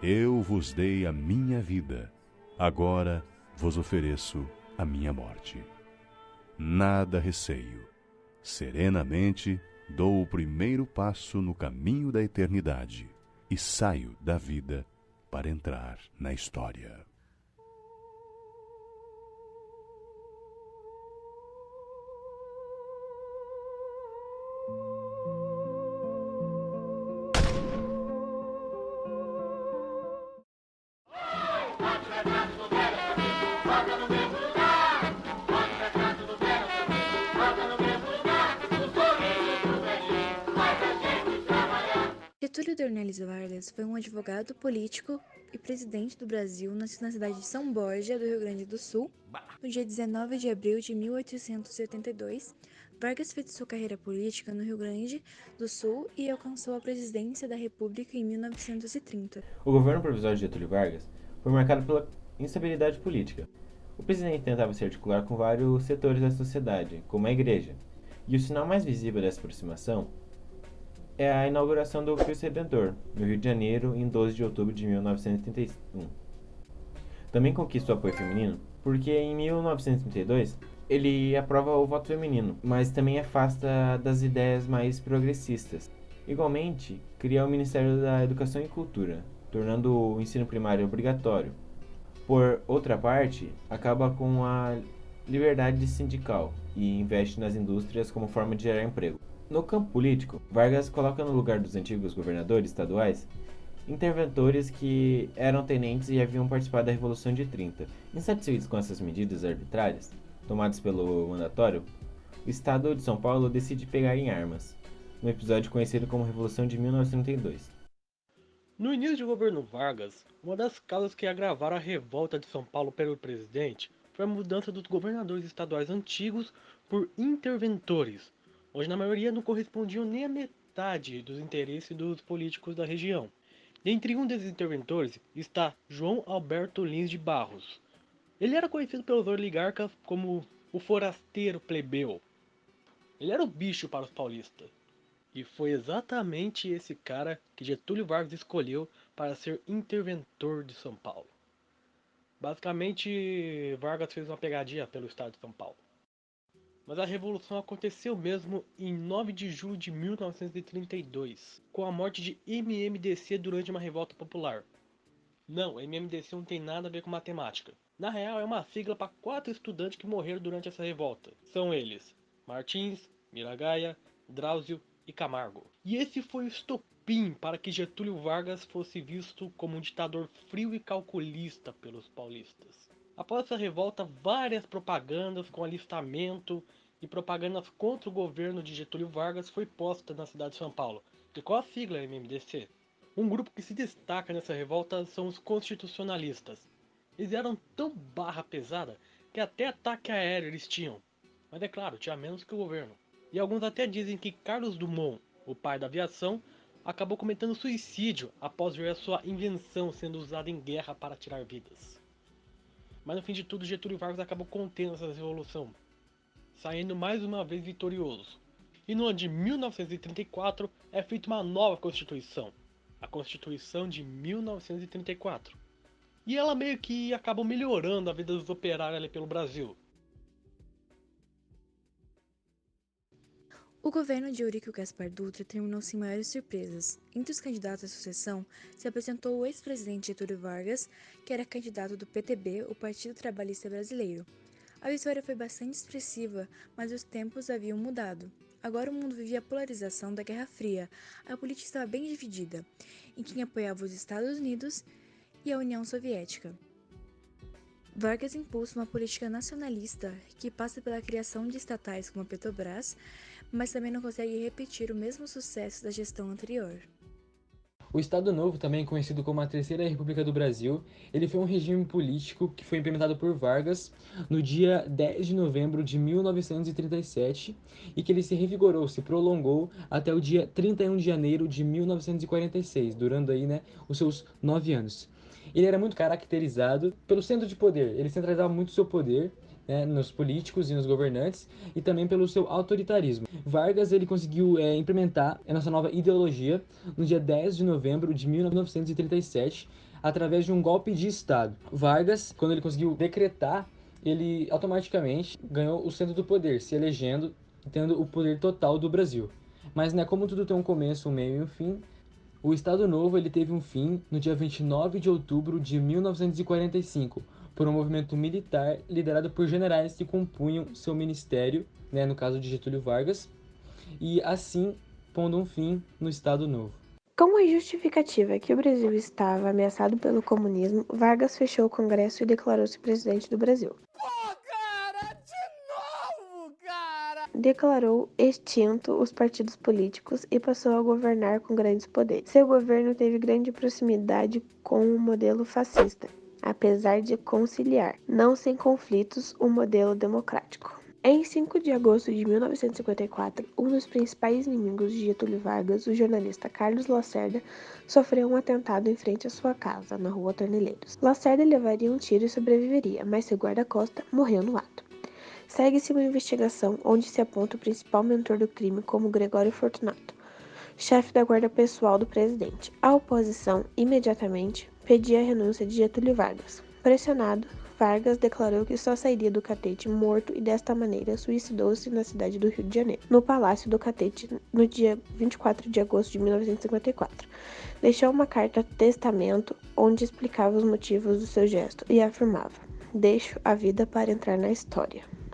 Eu vos dei a minha vida, agora vos ofereço a minha morte. Nada receio. Serenamente dou o primeiro passo no caminho da eternidade e saio da vida para entrar na história. Getúlio Dornelles Vargas foi um advogado político e presidente do Brasil, nascido na cidade de São Borja, do Rio Grande do Sul, no dia 19 de abril de 1882. Vargas fez sua carreira política no Rio Grande do Sul e alcançou a presidência da República em 1930. O governo provisório de Getúlio Vargas foi marcado pela instabilidade política. O presidente tentava se articular com vários setores da sociedade, como a igreja, e o sinal mais visível dessa aproximação é a inauguração do Cristo Redentor, no Rio de Janeiro, em 12 de outubro de 1931. Também conquista o apoio feminino, porque em 1932 ele aprova o voto feminino, mas também afasta das ideias mais progressistas. Igualmente, cria o Ministério da Educação e Cultura, tornando o ensino primário obrigatório. Por outra parte, acaba com a liberdade sindical e investe nas indústrias como forma de gerar emprego. No campo político, Vargas coloca no lugar dos antigos governadores estaduais interventores que eram tenentes e haviam participado da Revolução de 30. Insatisfeitos com essas medidas arbitrárias, tomadas pelo mandatório, o Estado de São Paulo decide pegar em armas, num episódio conhecido como Revolução de 1932. No início do governo Vargas, uma das causas que agravaram a revolta de São Paulo pelo presidente foi a mudança dos governadores estaduais antigos por interventores, onde na maioria não correspondiam nem a metade dos interesses dos políticos da região. Dentre um desses interventores está João Alberto Lins de Barros. Ele era conhecido pelos oligarcas como o forasteiro plebeu. Ele era o bicho para os paulistas. E foi exatamente esse cara que Getúlio Vargas escolheu para ser interventor de São Paulo. Basicamente, Vargas fez uma pegadinha pelo estado de São Paulo. Mas a revolução aconteceu mesmo em 9 de julho de 1932, com a morte de MMDC durante uma revolta popular. Não, MMDC não tem nada a ver com matemática. Na real, é uma sigla para 4 estudantes que morreram durante essa revolta. São eles: Martins, Miragaia, Drauzio e Camargo. E esse foi o estopim para que Getúlio Vargas fosse visto como um ditador frio e calculista pelos paulistas. Após essa revolta, várias propagandas com alistamento e propagandas contra o governo de Getúlio Vargas foi posta na cidade de São Paulo. E qual a sigla MMDC? Um grupo que se destaca nessa revolta são os constitucionalistas. Eles eram tão barra pesada que até ataque aéreo eles tinham. Mas é claro, tinha menos que o governo. E alguns até dizem que Carlos Dumont, o pai da aviação, acabou cometendo suicídio após ver a sua invenção sendo usada em guerra para tirar vidas. Mas no fim de tudo, Getúlio Vargas acabou contendo essa revolução, saindo mais uma vez vitorioso. E no ano de 1934 é feita uma nova Constituição, a Constituição de 1934. E ela meio que acabou melhorando a vida dos operários ali pelo Brasil. O governo de Eurico Gaspar Dutra terminou sem maiores surpresas. Entre os candidatos à sucessão, se apresentou o ex-presidente Getúlio Vargas, que era candidato do PTB, o Partido Trabalhista Brasileiro. A vitória foi bastante expressiva, mas os tempos haviam mudado. Agora o mundo vivia a polarização da Guerra Fria. A política estava bem dividida, em quem apoiava os Estados Unidos e a União Soviética. Vargas impulsa uma política nacionalista que passa pela criação de estatais como a Petrobras, mas também não consegue repetir o mesmo sucesso da gestão anterior. O Estado Novo, também conhecido como a Terceira República do Brasil, ele foi um regime político que foi implementado por Vargas no dia 10 de novembro de 1937 e que ele se revigorou, se prolongou até o dia 31 de janeiro de 1946, durando aí, os seus 9 anos. Ele era muito caracterizado pelo centro de poder, ele centralizava muito o seu poder né, nos políticos e nos governantes, e também pelo seu autoritarismo. Vargas ele conseguiu implementar essa nova ideologia no dia 10 de novembro de 1937, através de um golpe de Estado. Vargas, quando ele conseguiu decretar, ele automaticamente ganhou o centro do poder, se elegendo, tendo o poder total do Brasil. Mas, né, como tudo tem um começo, um meio e um fim, o Estado Novo ele teve um fim no dia 29 de outubro de 1945, por um movimento militar liderado por generais que compunham seu ministério, né, no caso de Getúlio Vargas, e assim pondo um fim no Estado Novo. Como a justificativa que o Brasil estava ameaçado pelo comunismo, Vargas fechou o Congresso e declarou-se presidente do Brasil. Declarou extinto os partidos políticos e passou a governar com grandes poderes. Seu governo teve grande proximidade com o modelo fascista, apesar de conciliar, não sem conflitos, o modelo democrático. Em 5 de agosto de 1954, um dos principais inimigos de Getúlio Vargas, o jornalista Carlos Lacerda, sofreu um atentado em frente à sua casa, na rua Torneleiros. Lacerda levaria um tiro e sobreviveria, mas seu guarda-costa morreu no ato. Segue-se uma investigação onde se aponta o principal mentor do crime como Gregório Fortunato, chefe da guarda pessoal do presidente. A oposição, imediatamente, pedia a renúncia de Getúlio Vargas. Pressionado, Vargas declarou que só sairia do Catete morto e desta maneira suicidou-se na cidade do Rio de Janeiro, no Palácio do Catete, no dia 24 de agosto de 1954. Deixou uma carta-testamento onde explicava os motivos do seu gesto e afirmava: "Deixo a vida para entrar na história."